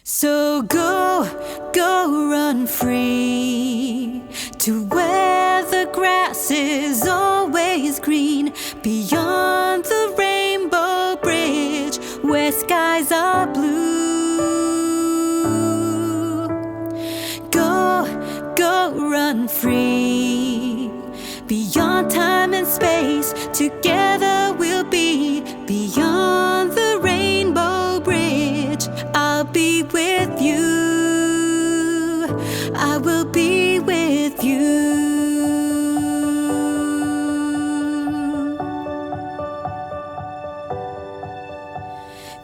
So go run free to where the grass is always green, beyond the rainbow bridge where skies are blue. Go run free, beyond time and space, together we'll be beyond the rainbow bridge. I'll be with you, I will be with you.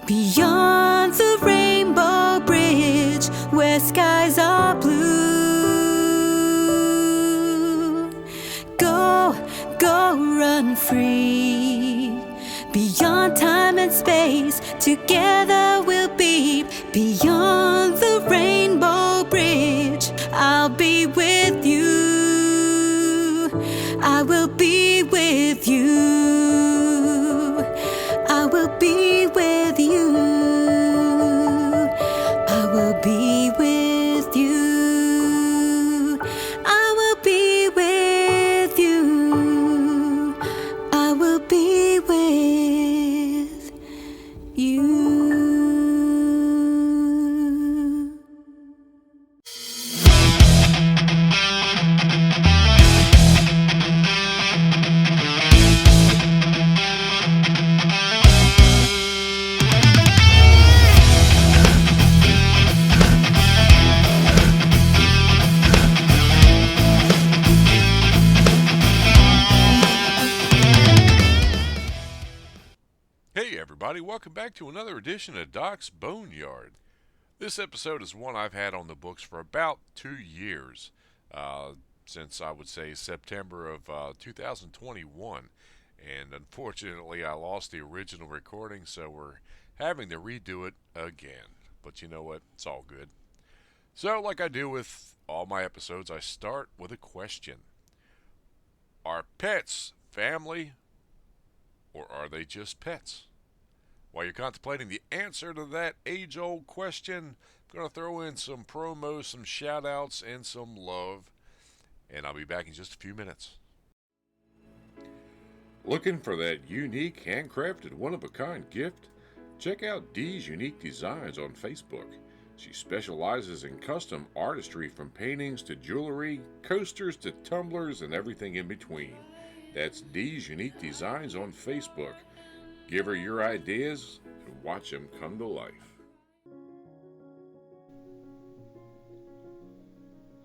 Beyond the rainbow bridge where skies are blue. Go run free, beyond time and space, together we'll be beyond the rainbow bridge. I'll be with you, I will be with you, I will be with you, I will be with you, I will be with you, I will be with you. Hey everybody, welcome back to another edition of Doc's Boneyard. This episode is one I've had on the books for about 2 years, since I would say September of 2021. And unfortunately, I lost the original recording, so we're having to redo it again. But you know what? It's all good. So, like I do with all my episodes, I start with a question. Are pets family, or are they just pets? While you're contemplating the answer to that age-old question, I'm going to throw in some promos, some shout-outs, and some love. And I'll be back in just a few minutes. Looking for that unique, handcrafted, one-of-a-kind gift? Check out Dee's Unique Designs on Facebook. She specializes in custom artistry, from paintings to jewelry, coasters to tumblers, and everything in between. That's Dee's Unique Designs on Facebook. Give her your ideas and watch them come to life.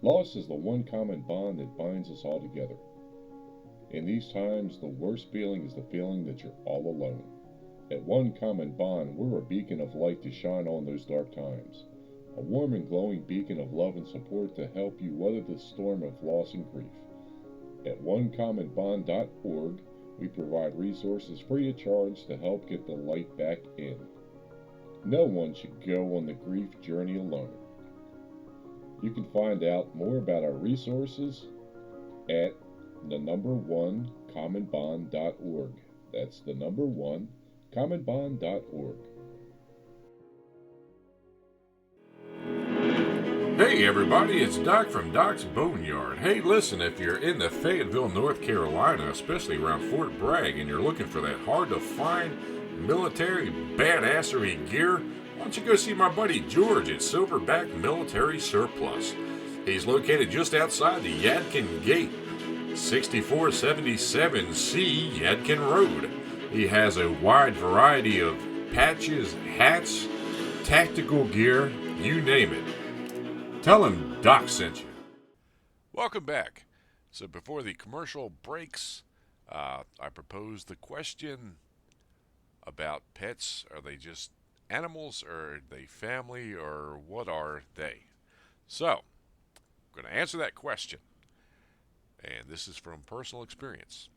Loss is the one common bond that binds us all together. In these times, the worst feeling is the feeling that you're all alone. At One Common Bond, we're a beacon of light to shine on those dark times. A warm and glowing beacon of love and support to help you weather the storm of loss and grief. At onecommonbond.org, we provide resources free of charge to help get the light back in. No one should go on the grief journey alone. You can find out more about our resources at the1commonbond.org. That's the1commonbond.org. Hey everybody, it's Doc from Doc's Boneyard. Hey, listen, if you're in the Fayetteville, North Carolina, especially around Fort Bragg, and you're looking for that hard-to-find military badassery gear, why don't you go see my buddy George at Silverback Military Surplus. He's located just outside the Yadkin Gate, 6477C Yadkin Road. He has a wide variety of patches, hats, tactical gear, you name it. Tell him Doc sent you. Welcome back. So before the commercial breaks, I proposed the question about pets. Are they just animals, or are they family, or what are they? So, I'm going to answer that question. And this is from personal experience.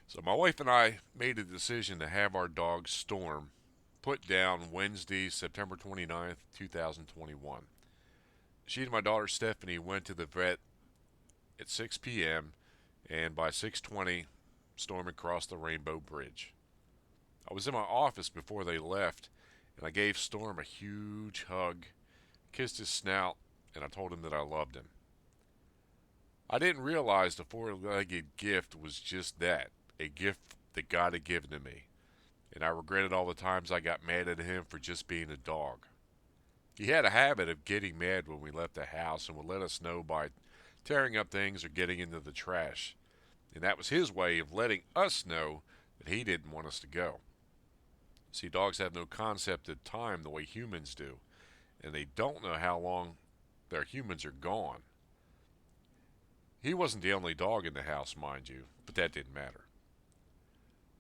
So my wife and I made a decision to have our dog Storm put down Wednesday, September 29th, 2021. She and my daughter Stephanie went to the vet at 6 p.m. and by 6:20, Storm had crossed the Rainbow Bridge. I was in my office before they left, and I gave Storm a huge hug, kissed his snout, and I told him that I loved him. I didn't realize the four-legged gift was just that, a gift that God had given to me, and I regretted all the times I got mad at him for just being a dog. He had a habit of getting mad when we left the house and would let us know by tearing up things or getting into the trash, and that was his way of letting us know that he didn't want us to go. See, dogs have no concept of time the way humans do, and they don't know how long their humans are gone. He wasn't the only dog in the house, mind you, but that didn't matter.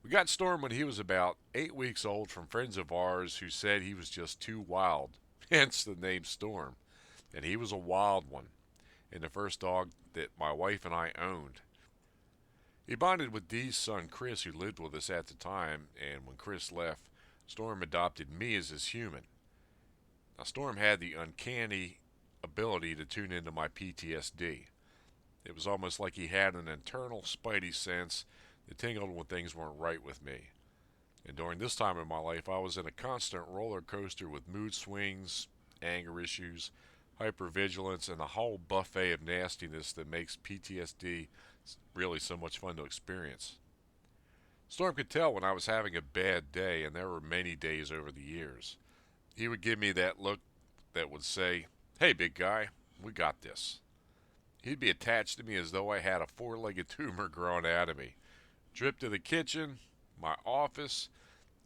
We got Storm when he was about 8 weeks old from friends of ours who said he was just too wild, hence the name Storm. And he was a wild one, and the first dog that my wife and I owned. He bonded with Dee's son Chris, who lived with us at the time, and when Chris left, Storm adopted me as his human. Now, Storm had the uncanny ability to tune into my PTSD. It was almost like he had an internal spidey sense that tingled when things weren't right with me. And during this time in my life, I was in a constant roller coaster with mood swings, anger issues, hypervigilance, and a whole buffet of nastiness that makes PTSD really so much fun to experience. Storm could tell when I was having a bad day, and there were many days over the years. He would give me that look that would say, "Hey, big guy, we got this." He'd be attached to me as though I had a four-legged tumor growing out of me. Drip to the kitchen, my office,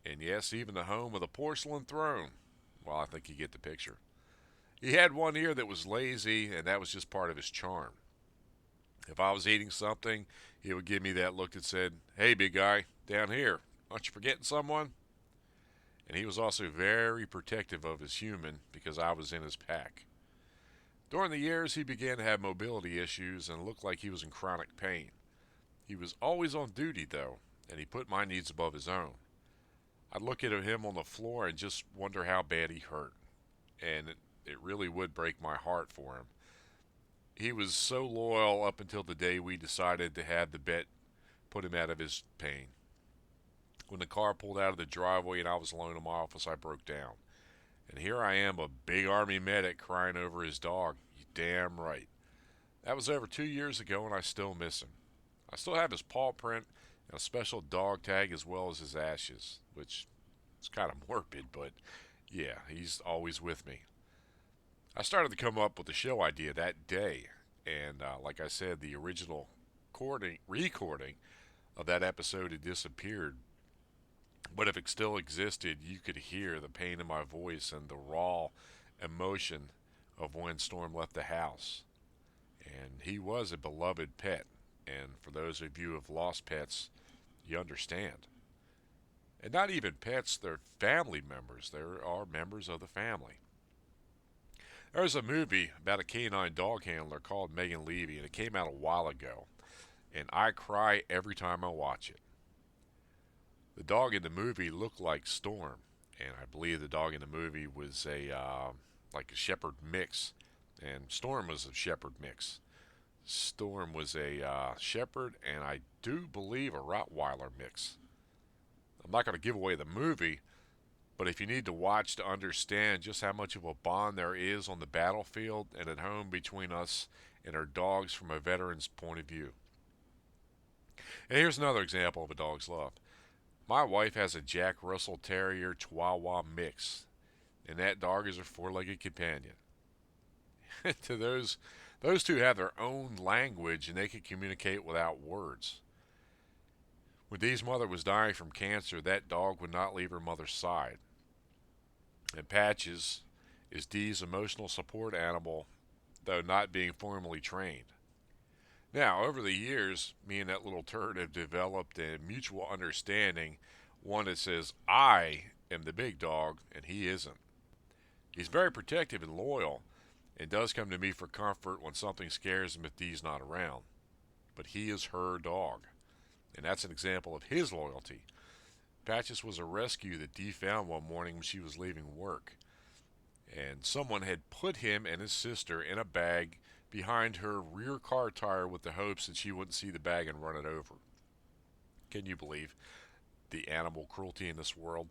and yes, even the home of the porcelain throne. Well, I think you get the picture. He had one ear that was lazy, and that was just part of his charm. If I was eating something, he would give me that look that said, "Hey, big guy, down here, aren't you forgetting someone?" And he was also very protective of his human because I was in his pack. During the years, he began to have mobility issues and looked like he was in chronic pain. He was always on duty, though, and he put my needs above his own. I'd look at him on the floor and just wonder how bad he hurt, and it really would break my heart for him. He was so loyal up until the day we decided to have the vet put him out of his pain. When the car pulled out of the driveway and I was alone in my office, I broke down. And here I am, a big army medic, crying over his dog. You damn right. That was over 2 years ago, and I still miss him. I still have his paw print and a special dog tag as well as his ashes, which is kind of morbid, but yeah, he's always with me. I started to come up with the show idea that day, and like I said, the original recording of that episode had disappeared. But if it still existed, you could hear the pain in my voice and the raw emotion of when Storm left the house. And he was a beloved pet, and for those of you who have lost pets, you understand. And not even pets, they're family members. There are members of the family. There's a movie about a canine dog handler called Megan Levy, and it came out a while ago. And I cry every time I watch it. The dog in the movie looked like Storm, and I believe the dog in the movie was like a shepherd mix, and Storm was a shepherd mix. Storm was a shepherd, and I do believe a Rottweiler mix. I'm not going to give away the movie, but if you need to watch to understand just how much of a bond there is on the battlefield and at home between us and our dogs from a veteran's point of view. And here's another example of a dog's love. My wife has a Jack Russell Terrier Chihuahua mix, and that dog is her four-legged companion. To those two have their own language, and they can communicate without words. When Dee's mother was dying from cancer, that dog would not leave her mother's side. And Patches is Dee's emotional support animal, though not being formally trained. Now, over the years, me and that little turd have developed a mutual understanding, one that says, I am the big dog, and he isn't. He's very protective and loyal, and does come to me for comfort when something scares him if Dee's not around. But he is her dog, and that's an example of his loyalty. Patches was a rescue that Dee found one morning when she was leaving work, and someone had put him and his sister in a bag behind her rear car tire with the hopes that she wouldn't see the bag and run it over. Can you believe the animal cruelty in this world?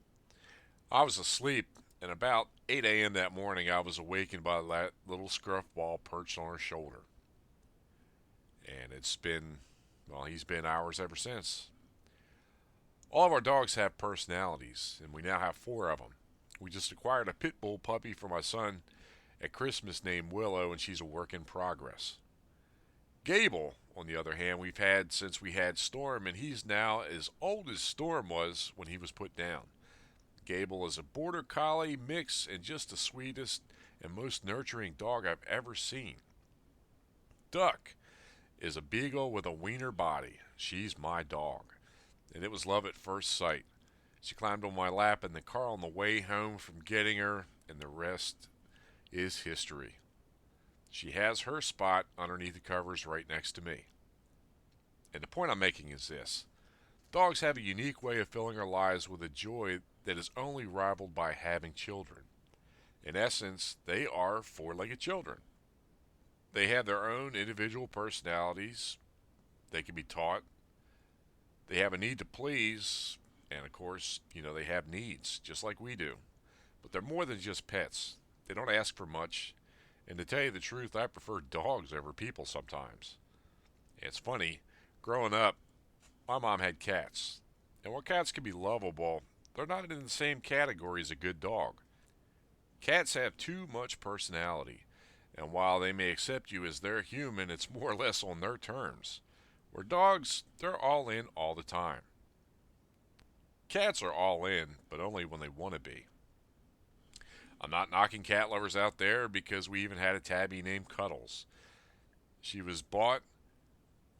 I was asleep, And about 8 a.m. that morning, I was awakened by that little scruff ball perched on her shoulder. And he's been ours ever since. All of our dogs have personalities, and we now have 4 of them. We just acquired a pit bull puppy for my son at Christmas named Willow, and she's a work in progress. Gable, on the other hand, we've had since we had Storm, and he's now as old as Storm was when he was put down. Gable is a border collie mix and just the sweetest and most nurturing dog I've ever seen. Duck is a beagle with a wiener body. She's my dog. And it was love at first sight. She climbed on my lap in the car on the way home from getting her, and the rest is history. She has her spot underneath the covers right next to me. And the point I'm making is this. Dogs have a unique way of filling our lives with a joy that is only rivaled by having children. In essence, they are 4-legged children. They have their own individual personalities. They can be taught. They have a need to please, and of course, they have needs, just like we do. But they're more than just pets. They don't ask for much, and to tell you the truth, I prefer dogs over people sometimes. It's funny, growing up, my mom had cats, and while cats can be lovable, they're not in the same category as a good dog. Cats have too much personality, and while they may accept you as their human, it's more or less on their terms. Where dogs, they're all in all the time. Cats are all in, but only when they want to be. I'm not knocking cat lovers out there because we even had a tabby named Cuddles. She was bought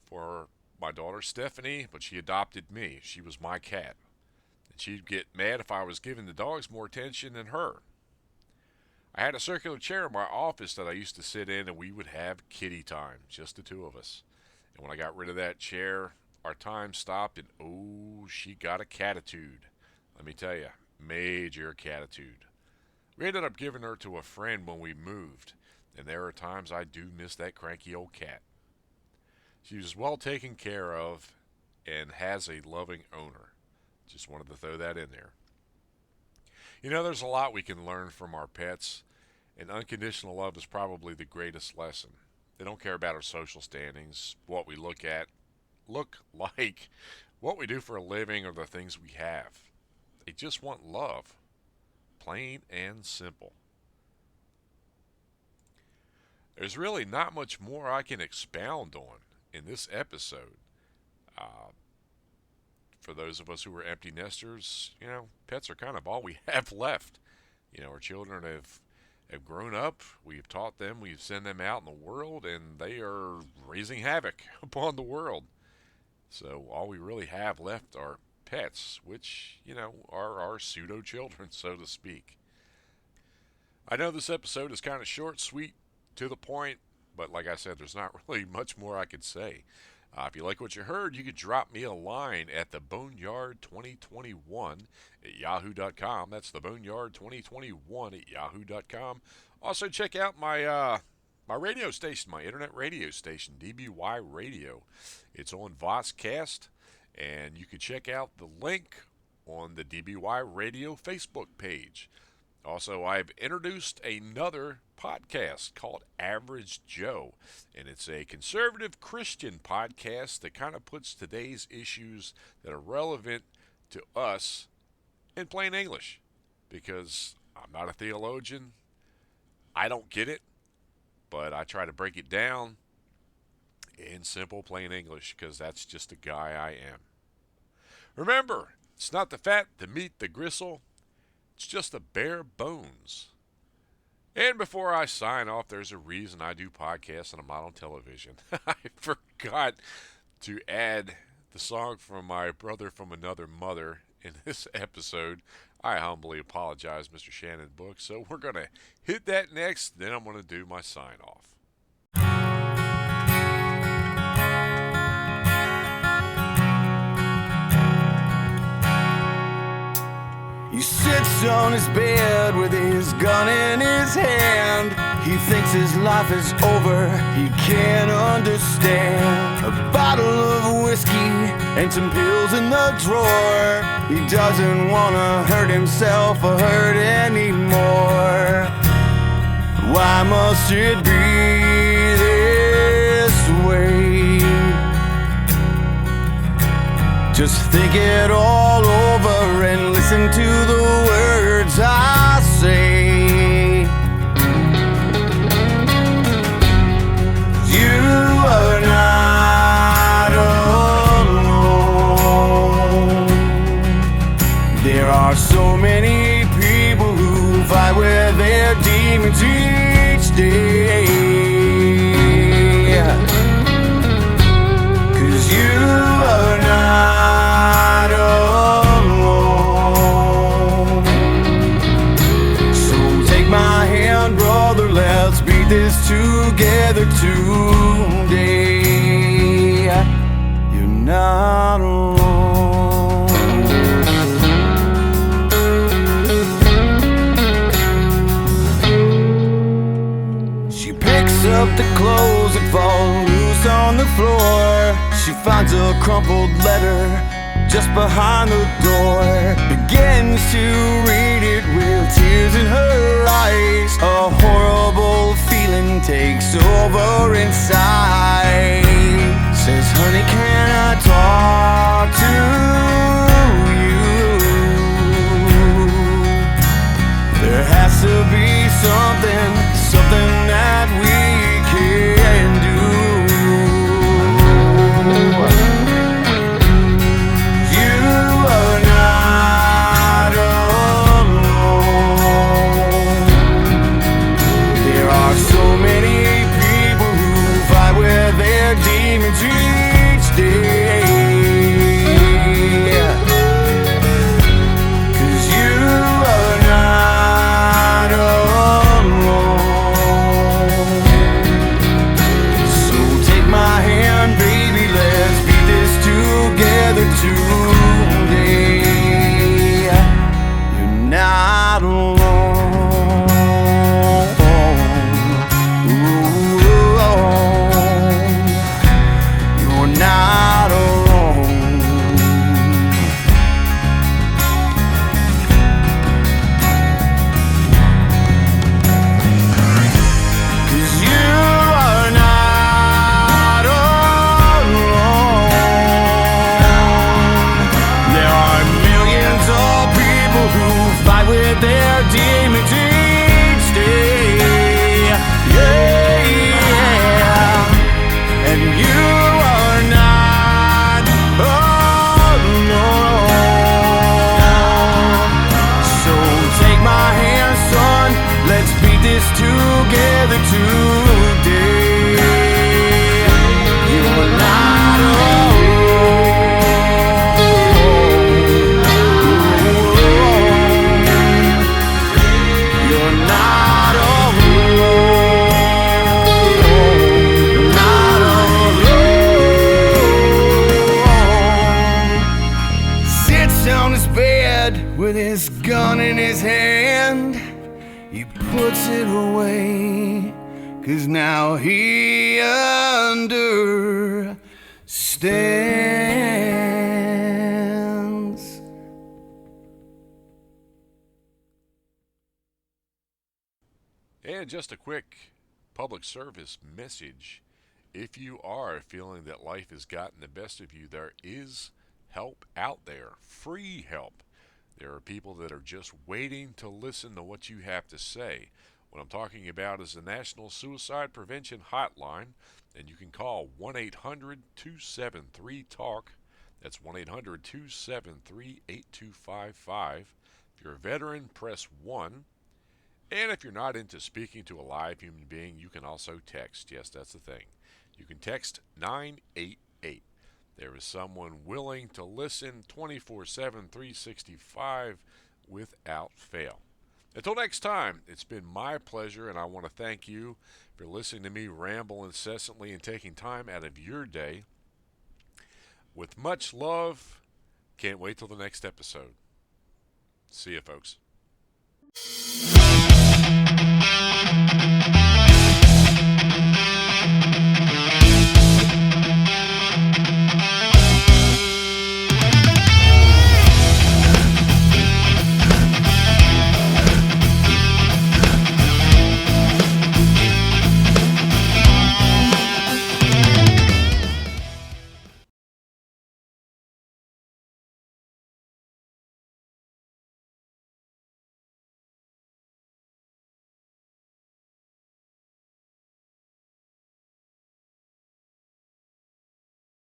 for my daughter Stephanie, but she adopted me. She was my cat. And she'd get mad if I was giving the dogs more attention than her. I had a circular chair in my office that I used to sit in, and we would have kitty time, just the 2 of us. And when I got rid of that chair, our time stopped, and she got a catitude. Let me tell you, major catitude. We ended up giving her to a friend when we moved, and there are times I do miss that cranky old cat. She was well taken care of and has a loving owner. Just wanted to throw that in there. There's a lot we can learn from our pets, and unconditional love is probably the greatest lesson. They don't care about our social standings, what we look like, what we do for a living, or the things we have. They just want love. Plain and simple. There's really not much more I can expound on in this episode. For those of us who are empty nesters, pets are kind of all we have left. Our children have grown up, we've taught them, we've sent them out in the world, and they are raising havoc upon the world. So all we really have left are pets, which, are our pseudo-children, so to speak. I know this episode is kind of short, sweet, to the point, but like I said, there's not really much more I could say. If you like what you heard, you could drop me a line at theboneyard2021 at yahoo.com. That's theboneyard2021 at yahoo.com. Also, check out my radio station, my internet radio station, DBY Radio. It's on Voxcast, and you can check out the link on the DBY Radio Facebook page. Also, I've introduced another podcast called Average Joe, and it's a conservative Christian podcast that kind of puts today's issues that are relevant to us in plain English, because I'm not a theologian. I don't get it, but I try to break it down in simple, plain English, because that's just the guy I am. Remember, it's not the fat, the meat, the gristle. It's just the bare bones. And before I sign off, there's a reason I do podcasts and I'm not on television. I forgot to add the song from my brother from another mother in this episode. I humbly apologize, Mr. Shannon Book. So we're going to hit that next, then I'm going to do my sign off. He sits on his bed with his gun in his hand. He thinks his life is over, he can't understand. A bottle of whiskey and some pills in the drawer. He doesn't wanna hurt himself or hurt anymore. Why must it be this way? Just think it all over and listen to the words I say. You are not alone. There are so many people who fight with their demons each day. 'Cause you are not alone. So take my hand, brother, let's beat this together today. You're not alone. She picks up the clothes that fall loose on the floor. She finds a crumpled letter just behind the door. Begins to read it with tears in her eyes. A horrible feeling takes over inside. Says, honey, can I talk to you? There has to be something that we can do. You are not alone. There are so many people who fight with their demons each day. 'Cause you are not alone. So take my hand, baby, let's beat this together today. You're not alone. Ooh, you're not alone. 'Cause you are not alone. There are millions of people who fight with their demons each day. Yeah, yeah. And you are not alone. So take my hand, son, let's beat this together today. You are not alone. You're not alone. Not alone. Sits on his bed with his gun in his hand. He puts it away, 'cause now he understands. And just a quick public service message. If you are feeling that life has gotten the best of you, there is help out there, free help. There are people that are just waiting to listen to what you have to say. What I'm talking about is the National Suicide Prevention Hotline, and you can call 1-800-273-TALK. That's 1-800-273-8255. If you're a veteran, press 1. And if you're not into speaking to a live human being, you can also text. Yes, that's the thing. You can text 988. There is someone willing to listen 24/7, 365 without fail. Until next time, it's been my pleasure, and I want to thank you for listening to me ramble incessantly and taking time out of your day. With much love, can't wait till the next episode. See you, folks.